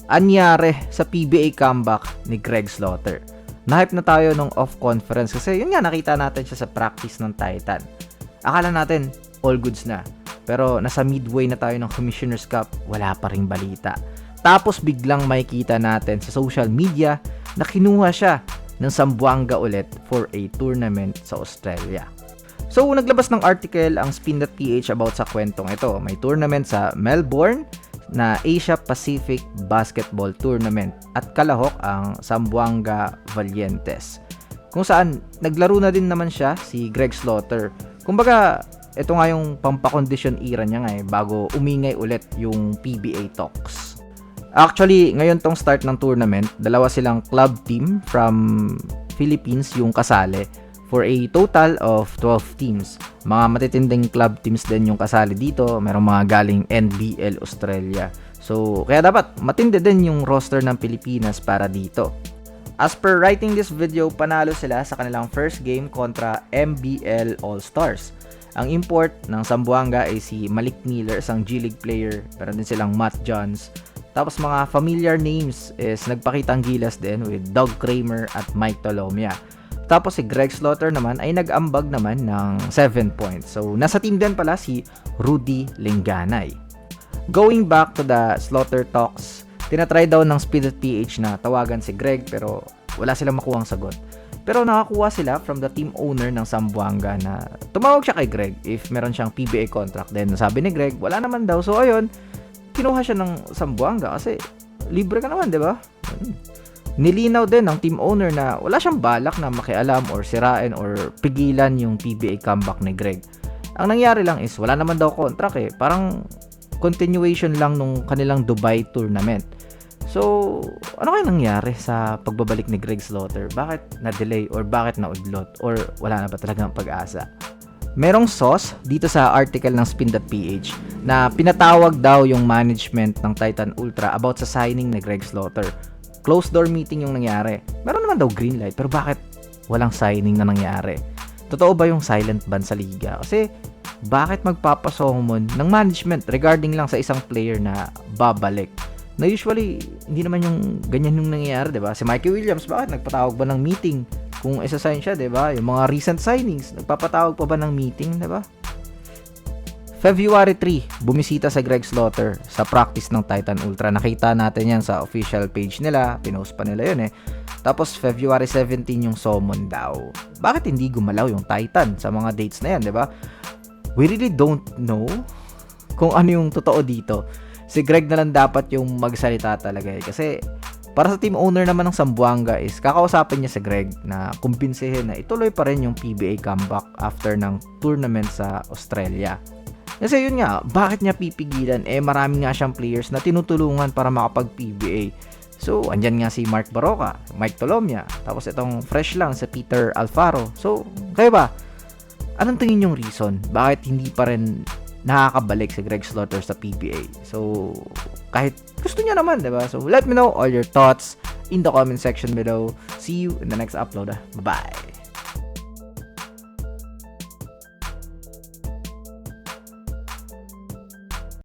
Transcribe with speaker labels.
Speaker 1: anyari sa PBA comeback ni Greg Slaughter. Na-hype na tayo nung off-conference kasi yun nga, nakita natin siya sa practice ng Titan. Akala natin, all goods na. Pero nasa midway na tayo ng Commissioner's Cup, wala pa ring balita. Tapos biglang makikita natin sa social media na kinuha siya ng Zamboanga ulit for a tournament sa Australia. So, naglabas ng article ang Spin.ph about sa kwentong ito. May tournament sa Melbourne na Asia Pacific Basketball Tournament at kalahok ang Zamboanga Valientes. Kung saan, naglaro na din naman siya si Greg Slaughter. Kumbaga, ito nga yung pampakondisyon era niya nga bago umingay ulit yung PBA talks. Actually, ngayon tong start ng tournament, dalawa silang club team from Philippines yung kasali for a total of 12 teams. Mga matitinding club teams din yung kasali dito. Merong mga galing NBL Australia. So, kaya dapat matindi din yung roster ng Pilipinas para dito. As per writing this video, panalo sila sa kanilang first game kontra MBL All-Stars. Ang import ng Zamboanga ay si Malik Miller, isang G-League player. Meron din silang Matt Johns. Tapos mga familiar names is nagpakitang gilas din with Doug Kramer at Mike Tolomia. Tapos si Greg Slaughter naman ay nag-ambag naman ng 7 points. So, nasa team din pala si Rudy Linganay. Going back to the Slaughter talks, tinatry daw ng Speed.ph na tawagan si Greg pero wala silang makuhang sagot. Pero nakakuha sila from the team owner ng Zamboanga na tumawag siya kay Greg if meron siyang PBA contract. Then sabi ni Greg, wala naman daw. So, ayun, kinuha siya ng Zamboanga kasi libre ka naman, di ba? Nilinaw din ng team owner na wala siyang balak na makialam or sirain or pigilan yung PBA comeback ni Greg. Ang nangyari lang is wala naman daw contract Parang continuation lang nung kanilang Dubai tournament. So, ano kaya nangyari sa pagbabalik ni Greg Slaughter? Bakit na-delay or bakit na-udlot or wala na ba talagang pag-asa? Merong sauce dito sa article ng Spin.ph na pinatawag daw yung management ng Titan Ultra about sa signing ni Greg Slaughter. Closed door meeting yung nangyari. Meron naman daw green light, pero bakit walang signing na nangyari? Totoo ba yung silent ban sa liga? Kasi bakit magpapasomon ng management regarding lang sa isang player na babalik? Na usually, hindi naman yung ganyan yung nangyayari, diba? Si Mikey Williams, bakit nagpatawag ba ng meeting? Kung isa-sign siya, diba? Yung mga recent signings, nagpapatawag pa ba ng meeting, diba? February 3, bumisita sa Greg Slaughter sa practice ng Titan Ultra. Nakita natin yan sa official page nila. Pinost pa nila yun Tapos February 17 yung summon daw. Bakit hindi gumalaw yung Titan sa mga dates na yan, di ba? We really don't know kung ano yung totoo dito. Si Greg na lang dapat yung magsalita talaga Kasi para sa team owner naman ng Zamboanga is kakausapin niya si Greg na kumbinsihin na ituloy pa rin yung PBA comeback after ng tournament sa Australia. Kasi yun nga, bakit niya pipigilan? Marami nga siyang players na tinutulungan para makapag-PBA. So, andyan nga si Mark Baroka, Mike Tolomia, tapos itong fresh lang si Peter Alfaro. So, kayo ba? Anong tingin yung reason? Bakit hindi pa rin nakakabalik si Greg Slaughter sa PBA? So, kahit gusto niya naman, diba? So, let me know all your thoughts in the comment section below. See you in the next upload. Bye!